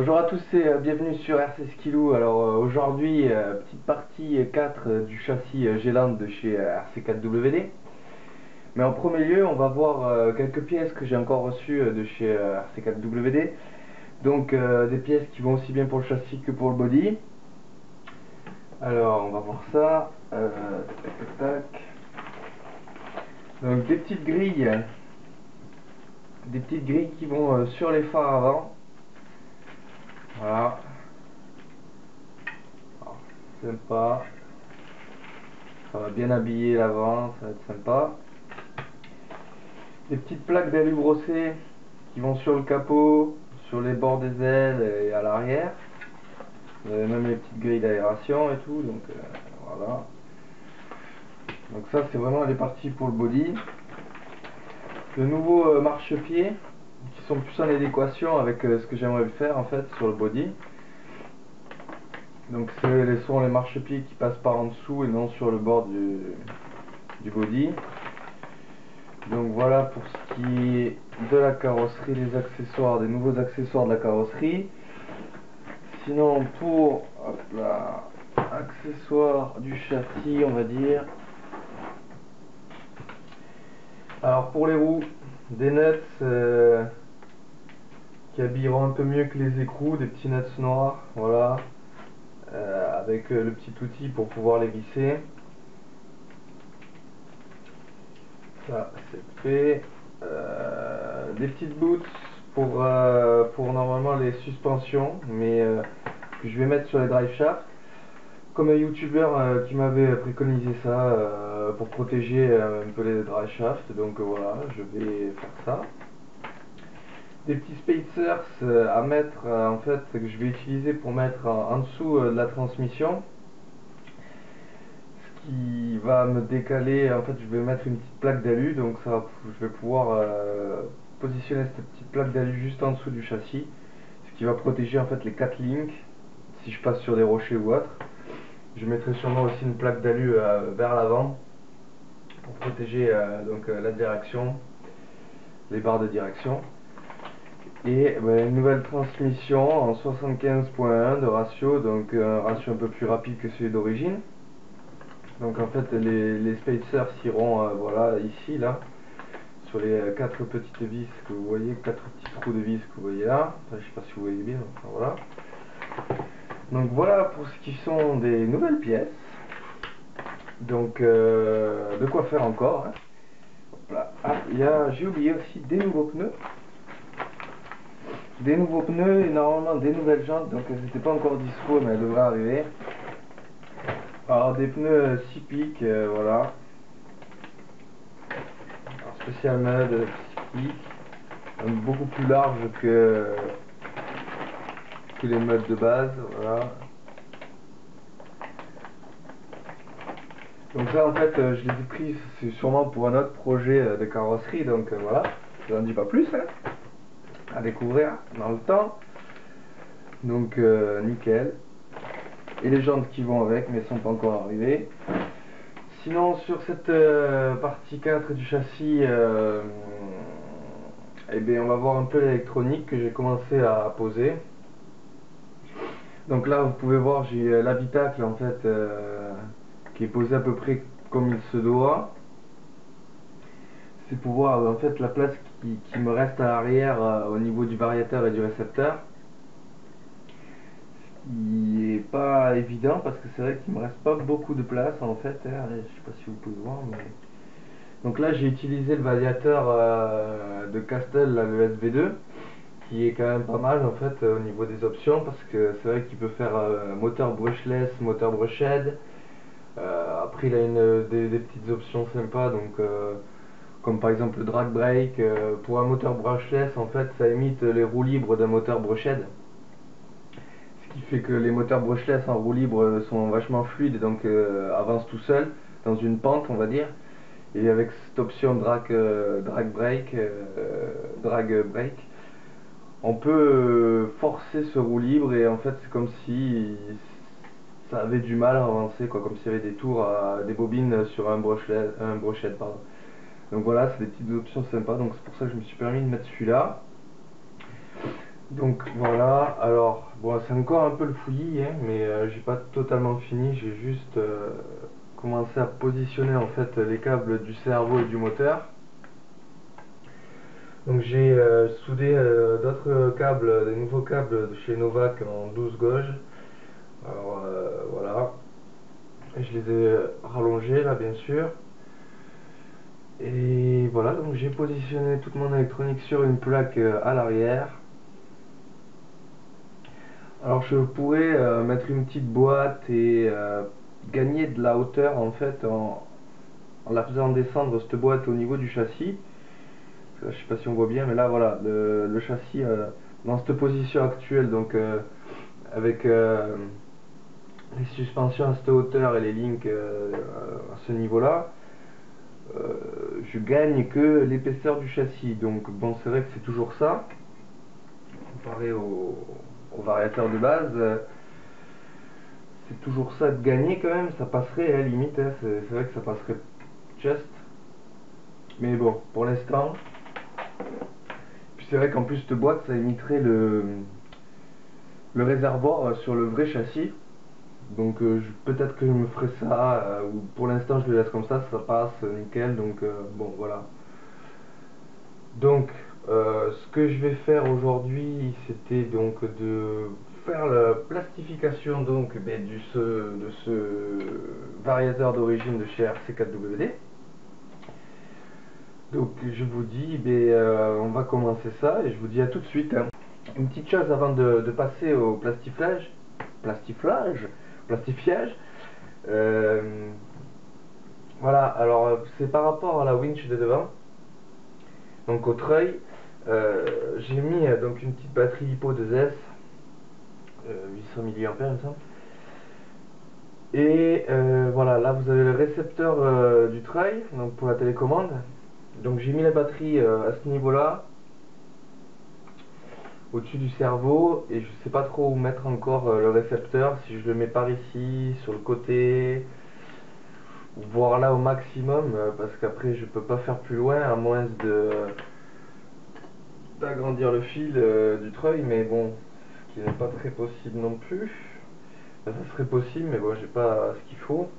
Bonjour à tous et bienvenue sur RC Skiloo. Alors aujourd'hui, petite partie 4 du châssis G-Land de chez RC4WD. Mais en premier lieu, on va voir quelques pièces que j'ai encore reçues de chez RC4WD. Donc des pièces qui vont aussi bien pour le châssis que pour le body. Alors on va voir ça. Tac, tac, tac. Donc des petites grilles qui vont sur les phares avant. Voilà. Alors, sympa. Ça va bien habiller l'avant, ça va être sympa. Des petites plaques d'alu brossées qui vont sur le capot, sur les bords des ailes et à l'arrière. Vous avez même les petites grilles d'aération et tout, donc voilà. Donc ça c'est vraiment les parties pour le body. De nouveaux marchepieds qui sont plus en adéquation avec ce que j'aimerais faire en fait sur le body. Donc ce sont les marchepieds qui passent par en dessous et non sur le bord du body. Donc voilà pour ce qui est de la carrosserie, les accessoires, des nouveaux accessoires de la carrosserie. Sinon pour accessoires du châssis, on va dire. Alors pour les roues, des nuts qui habilleront un peu mieux que les écrous, des petits nuts noirs, voilà, avec le petit outil pour pouvoir les visser. Ça c'est fait. Des petites boots pour normalement les suspensions, mais que je vais mettre sur les drive shafts. Comme un youtubeur qui m'avait préconisé ça pour protéger un peu les drive shafts, donc voilà, je vais faire ça. Des petits spacers à mettre en fait que je vais utiliser pour mettre en dessous de la transmission. Ce qui va me décaler, en fait je vais mettre une petite plaque d'alu, donc ça, je vais pouvoir positionner cette petite plaque d'alu juste en dessous du châssis, ce qui va protéger en fait les 4 links si je passe sur des rochers ou autre. Je mettrai sûrement aussi une plaque d'alu vers l'avant pour protéger la direction, les barres de direction. Et une nouvelle transmission en 75.1 de ratio, donc un ratio un peu plus rapide que celui d'origine. Donc en fait les spacers iront voilà ici là sur les 4 petites vis que vous voyez, 4 petits trous de vis que vous voyez là. Enfin, je sais pas si vous voyez bien, enfin, voilà. Donc voilà pour ce qui sont des nouvelles pièces. Donc de quoi faire encore. Hein. Voilà. Ah, j'ai oublié aussi des nouveaux pneus. Des nouveaux pneus et normalement des nouvelles jantes, donc elles n'étaient pas encore dispo mais elles devraient arriver. Alors des pneus 6 pics, voilà. Alors, spécial mode 6 pics, beaucoup plus large que les modes de base, voilà. Donc là en fait je les ai pris, c'est sûrement pour un autre projet de carrosserie, donc voilà, je n'en dis pas plus, hein, à découvrir dans le temps. Donc nickel. Et les jantes qui vont avec, mais elles sont pas encore arrivées. Sinon sur cette partie 4 du châssis, eh bien, on va voir un peu l'électronique que j'ai commencé à poser. Donc là vous pouvez voir j'ai l'habitacle en fait qui est posé à peu près comme il se doit. C'est pour voir en fait la place qui me reste à l'arrière au niveau du variateur et du récepteur. Il est pas évident parce que c'est vrai qu'il me reste pas beaucoup de place en fait. Je sais pas si vous pouvez voir, mais donc là j'ai utilisé le variateur de Castel, là, le SV2, qui est quand même pas mal en fait au niveau des options parce que c'est vrai qu'il peut faire moteur brushless, moteur brushed. Après il a des petites options sympas, donc comme par exemple le drag brake. Pour un moteur brushless en fait ça imite les roues libres d'un moteur brushed. Ce qui fait que les moteurs brushless en roue libre sont vachement fluides et donc avancent tout seuls dans une pente on va dire. Et avec cette option drag brake, on peut forcer ce roue libre et en fait c'est comme si ça avait du mal à avancer quoi, comme s'il y avait des tours, des bobines sur un brochet, pardon. Donc voilà, c'est des petites options sympas, donc c'est pour ça que je me suis permis de mettre celui-là. Donc voilà, alors bon, c'est encore un peu le fouillis, hein, mais j'ai pas totalement fini, j'ai juste commencé à positionner en fait les câbles du cerveau et du moteur. Donc j'ai soudé d'autres câbles, des nouveaux câbles de chez Novak en 12 gauges. Alors voilà, je les ai rallongés là bien sûr. Et voilà, donc j'ai positionné toute mon électronique sur une plaque à l'arrière. Alors je pourrais mettre une petite boîte et gagner de la hauteur en fait en la faisant descendre cette boîte au niveau du châssis. Je sais pas si on voit bien, mais là voilà, le châssis dans cette position actuelle, donc avec les suspensions à cette hauteur et les links à ce niveau-là, je gagne que l'épaisseur du châssis. Donc bon, c'est vrai que c'est toujours ça, comparé au variateur de base. C'est toujours ça de gagner quand même, ça passerait à la limite, hein, c'est vrai que ça passerait just. Mais bon, pour l'instant. Puis c'est vrai qu'en plus cette boîte, ça imiterait le réservoir sur le vrai châssis. Donc peut-être que je me ferai ça, ou pour l'instant je le laisse comme ça passe nickel, donc bon voilà. Donc ce que je vais faire aujourd'hui, c'était donc de faire la plastification donc de ce variateur d'origine de chez RC4WD. Donc je vous dis, on va commencer ça et je vous dis à tout de suite, hein. Une petite chose avant de passer au plastifiage. Euh, voilà, alors c'est par rapport à la winch de devant, donc au treuil. J'ai mis donc une petite batterie Lipo 2S, 800 mAh il me semble. Et voilà, là vous avez le récepteur du treuil, donc pour la télécommande. Donc j'ai mis la batterie à ce niveau-là, au-dessus du cerveau, et je sais pas trop où mettre encore le récepteur, si je le mets par ici, sur le côté, voire là au maximum, parce qu'après je peux pas faire plus loin, à moins d'agrandir le fil du treuil, mais bon, ce qui n'est pas très possible non plus. Enfin, ça serait possible, mais bon, j'ai pas ce qu'il faut.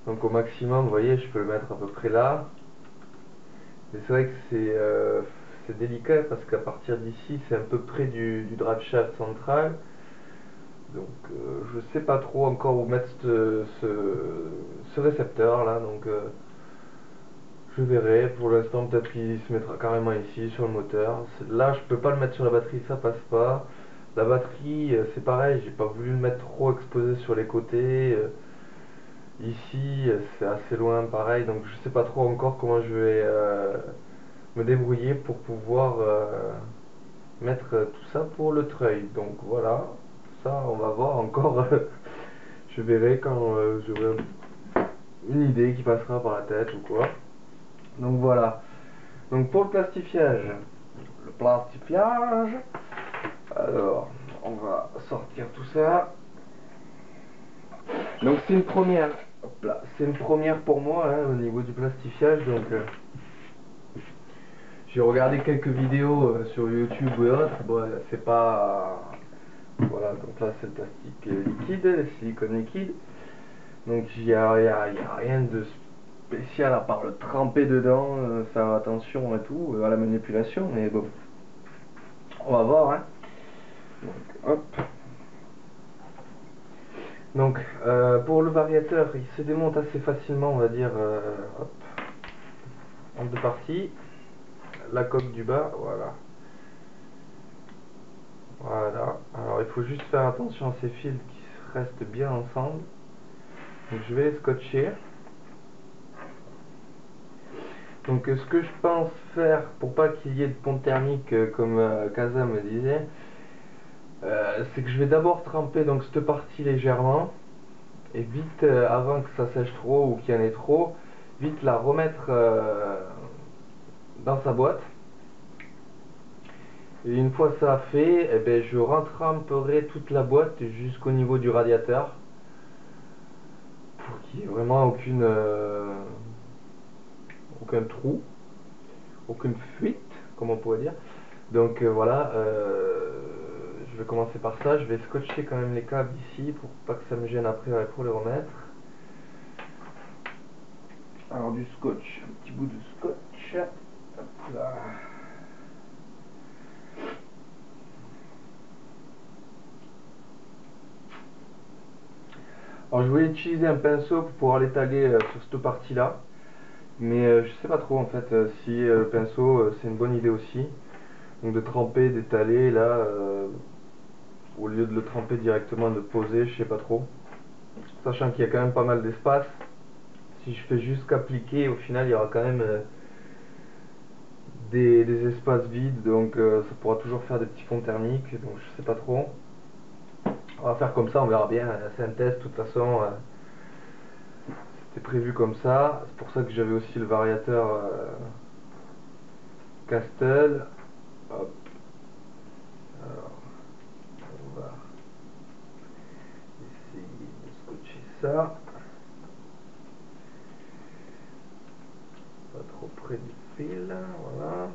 Donc au maximum, vous voyez, je peux le mettre à peu près là. Mais c'est vrai que c'est délicat parce qu'à partir d'ici, c'est un peu près du drive shaft central. Donc je sais pas trop encore où mettre ce récepteur là. Donc je verrai. Pour l'instant, peut-être qu'il se mettra carrément ici sur le moteur. Là, je peux pas le mettre sur la batterie, ça passe pas. La batterie, c'est pareil, j'ai pas voulu le mettre trop exposé sur les côtés. Ici, c'est assez loin, pareil, donc je sais pas trop encore comment je vais me débrouiller pour pouvoir mettre tout ça pour le treuil. Donc voilà, ça on va voir encore. Je verrai quand j'aurai une idée qui passera par la tête ou quoi. Donc voilà. Donc pour le plastifiage, alors on va sortir tout ça. Donc c'est une première. Hop là, c'est une première pour moi hein, au niveau du plastifiage. Donc j'ai regardé quelques vidéos sur YouTube ou autres. Bon, c'est pas. Voilà, donc là c'est le plastique liquide, le silicone liquide. Donc il y a rien de spécial à part le tremper dedans, faire attention et tout, à la manipulation, mais bon, on va voir, hein. Donc, hop. Donc, pour le variateur, il se démonte assez facilement, on va dire, hop, en deux parties. La coque du bas, voilà. Voilà. Alors, il faut juste faire attention à ces fils qui restent bien ensemble. Donc, je vais les scotcher. Donc ce que je pense faire pour pas qu'il y ait de pont thermique comme Kaza me disait, c'est que je vais d'abord tremper donc cette partie légèrement et vite avant que ça sèche trop ou qu'il y en ait trop, vite la remettre dans sa boîte. Et une fois ça fait, eh ben, je retremperai toute la boîte jusqu'au niveau du radiateur pour qu'il n'y ait vraiment aucun trou, aucune fuite, comme on pourrait dire. Donc voilà, je vais commencer par ça. Je vais scotcher quand même les câbles ici pour pas que ça me gêne après pour les remettre. Alors du scotch, un petit bout de scotch. Hop là. Alors je voulais utiliser un pinceau pour pouvoir l'étaler sur cette partie là, mais je sais pas trop en fait si le pinceau c'est une bonne idée aussi. Donc de tremper, d'étaler là, au lieu de le tremper directement, de le poser, je sais pas trop. Sachant qu'il y a quand même pas mal d'espace. Si je fais juste qu'appliquer, au final il y aura quand même des espaces vides, donc ça pourra toujours faire des petits fonds thermiques, donc je sais pas trop. On va faire comme ça, on verra bien, c'est un test, de toute façon c'était prévu comme ça, c'est pour ça que j'avais aussi le variateur Castel. Hop. Alors, on va essayer de scotcher ça, pas trop près du fil, voilà.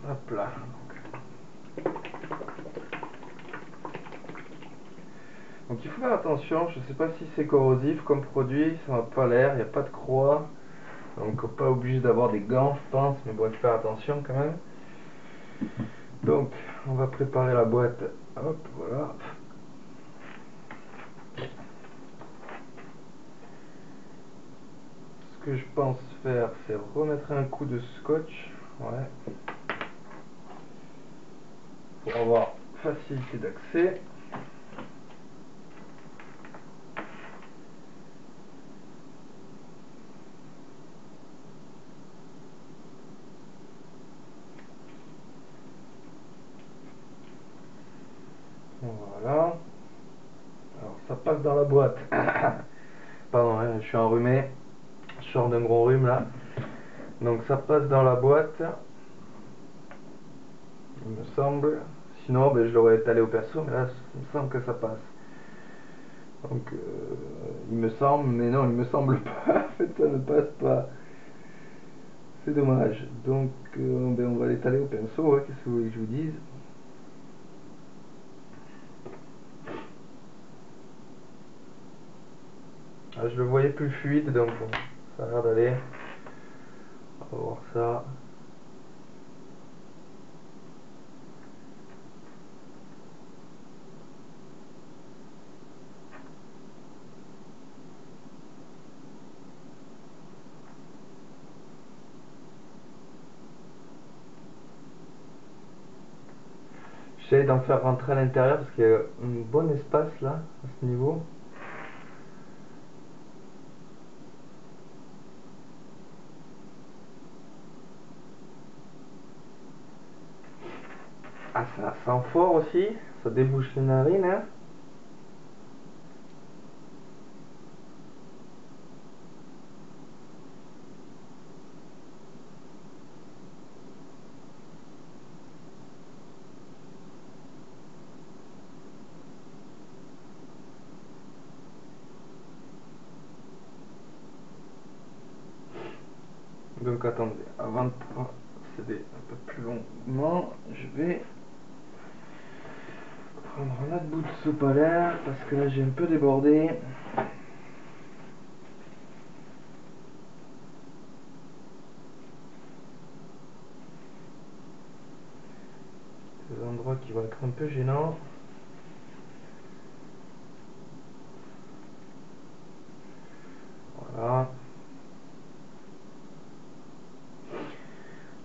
Hop là. Donc il faut faire attention, je sais pas si c'est corrosif comme produit, ça n'a pas l'air, il n'y a pas de croix. Donc pas obligé d'avoir des gants je pense, mais bon il faut faire attention quand même. Donc on va préparer la boîte, hop voilà. Ce que je pense faire c'est remettre un coup de scotch, ouais, pour avoir facilité d'accès. Voilà. Alors ça passe dans la boîte. Pardon, hein, je suis enrhumé. Je sors d'un gros rhume là. Donc ça passe dans la boîte. Il me semble. Sinon ben, je l'aurais étalé au perso, mais là il me semble que ça passe. Donc il me semble, mais non, il me semble pas. En fait ça ne passe pas. C'est dommage. Donc ben, on va l'étaler au pinceau, hein. Qu'est-ce que vous voulez que je vous dise? Ah, je le voyais plus fluide, donc bon, ça a l'air d'aller. On va voir ça. J'essaie d'en faire rentrer à l'intérieur parce qu'il y a un bon espace là, à ce niveau. Ah, ça sent fort aussi, ça débouche les narines, hein. Donc attendez, avant de procéder un peu plus longuement, je vais prendre un autre bout de soupe à l'air parce que là j'ai un peu débordé. Des endroits qui vont être un peu gênants. Voilà.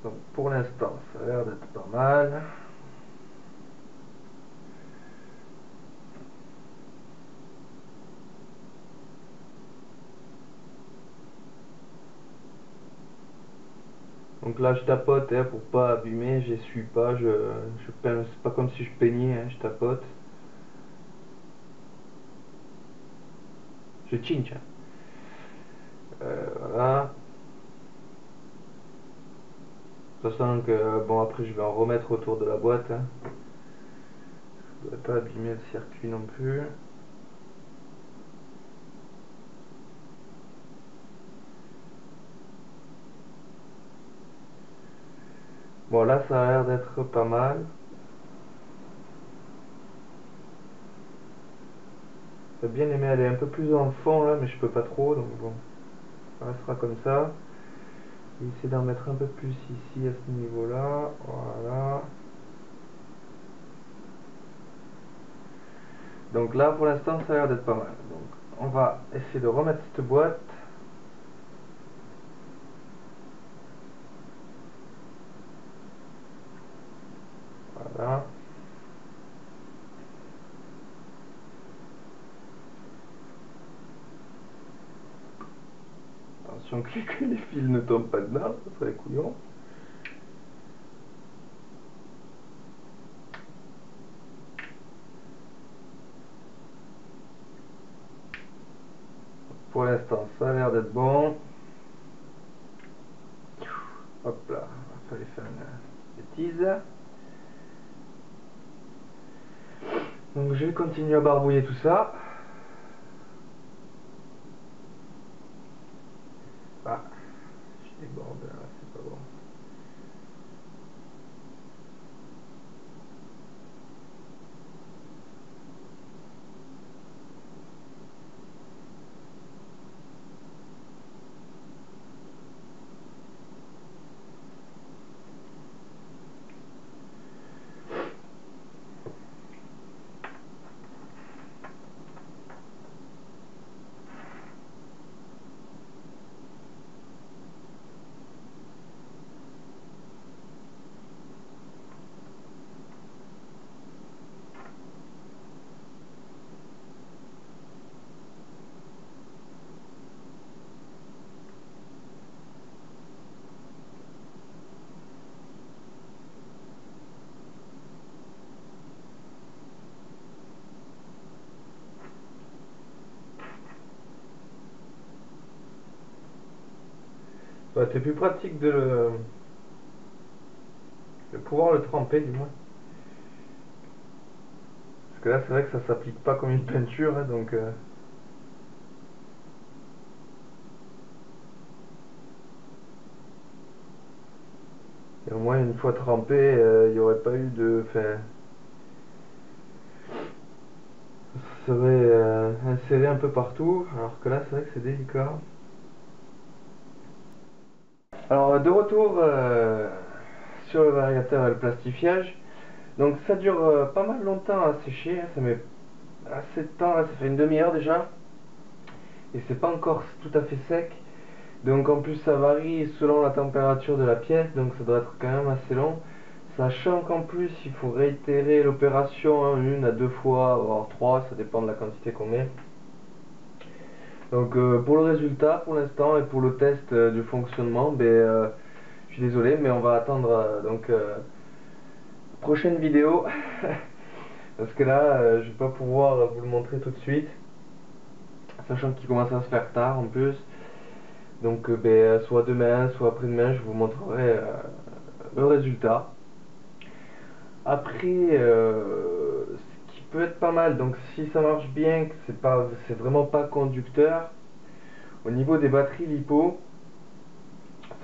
Donc pour l'instant, ça a l'air d'être pas mal. Donc là je tapote hein, pour pas abîmer, j'essuie pas, je peins, c'est pas comme si je peignais, hein, je tapote. Je chinche. Hein. Voilà. Sachant que bon après je vais en remettre autour de la boîte. Hein. Je ne dois pas abîmer le circuit non plus. Bon, là ça a l'air d'être pas mal. J'aurais bien aimé aller un peu plus en fond là, mais je peux pas trop, donc bon, ça restera comme ça. Je vais essayer d'en mettre un peu plus ici à ce niveau là, voilà. Donc là pour l'instant ça a l'air d'être pas mal. Donc on va essayer de remettre cette boîte. Voilà. Attention que les fils ne tombent pas dedans, ça serait couillon. Pour l'instant ça a l'air d'être bon. Hop là, il fallait faire une bêtise. Donc je vais continuer à barbouiller tout ça. Ah, je déborde là, c'est pas bon. Ça aurait été plus pratique de pouvoir le tremper du moins. Parce que là c'est vrai que ça s'applique pas comme une peinture, hein, donc et au moins une fois trempé, il n'y aurait pas eu de... Enfin, ça serait inséré un peu partout, alors que là c'est vrai que c'est délicat. Alors de retour sur le variateur et le plastifiage. Donc ça dure pas mal longtemps à sécher, hein, ça met assez de temps, là, ça fait une demi-heure déjà. Et c'est pas encore tout à fait sec. Donc en plus ça varie selon la température de la pièce, donc ça doit être quand même assez long. Sachant qu'en plus il faut réitérer l'opération hein, une à deux fois, voire trois, ça dépend de la quantité qu'on met. Donc pour le résultat pour l'instant et pour le test du fonctionnement, je suis désolé mais on va attendre prochaine vidéo. Parce que là je vais pas pouvoir vous le montrer tout de suite. Sachant qu'il commence à se faire tard en plus. Donc soit demain, soit après-demain, je vous montrerai le résultat. Après, ce qui peut être pas mal, donc si ça marche bien, que c'est vraiment pas conducteur, au niveau des batteries LiPo,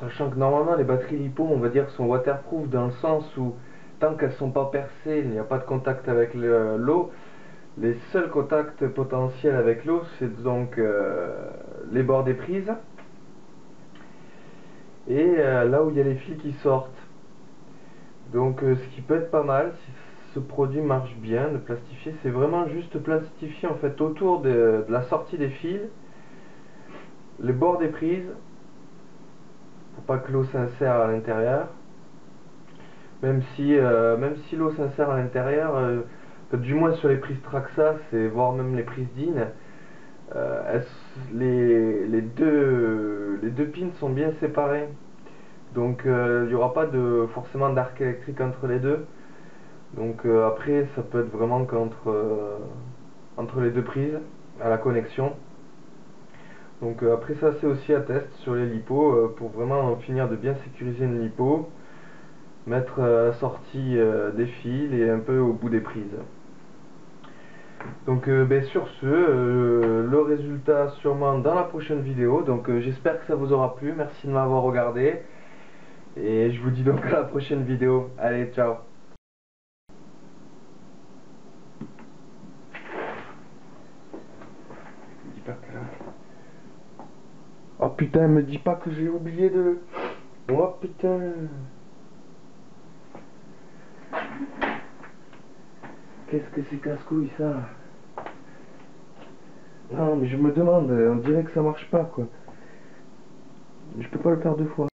sachant que normalement les batteries LiPo, on va dire, sont waterproof dans le sens où tant qu'elles sont pas percées, il n'y a pas de contact avec l'eau. Les seuls contacts potentiels avec l'eau, c'est donc les bords des prises et là où il y a les fils qui sortent. Donc ce qui peut être pas mal, si ce produit marche bien, de plastifier, c'est vraiment juste plastifier en fait autour de la sortie des fils, les bords des prises, pour pas que l'eau s'insère à l'intérieur. Même si l'eau s'insère à l'intérieur, du moins sur les prises Traxas, et voire même les prises DIN, les deux pins sont bien séparés. Donc il n'y aura pas forcément d'arc électrique entre les deux. Donc après ça peut être vraiment entre les deux prises à la connexion. Donc après ça c'est aussi à test sur les lipos pour vraiment finir de bien sécuriser une lipo, mettre la sortie des fils et un peu au bout des prises. Donc sur ce, le résultat sûrement dans la prochaine vidéo. Donc j'espère que ça vous aura plu, merci de m'avoir regardé. Et je vous dis donc à la prochaine vidéo. Allez, ciao. Dis pas que là. Oh putain, me dis pas que j'ai oublié de... Oh putain. Qu'est-ce que c'est casse-couille ça? Non mais je me demande, on dirait que ça marche pas quoi. Je peux pas le faire deux fois.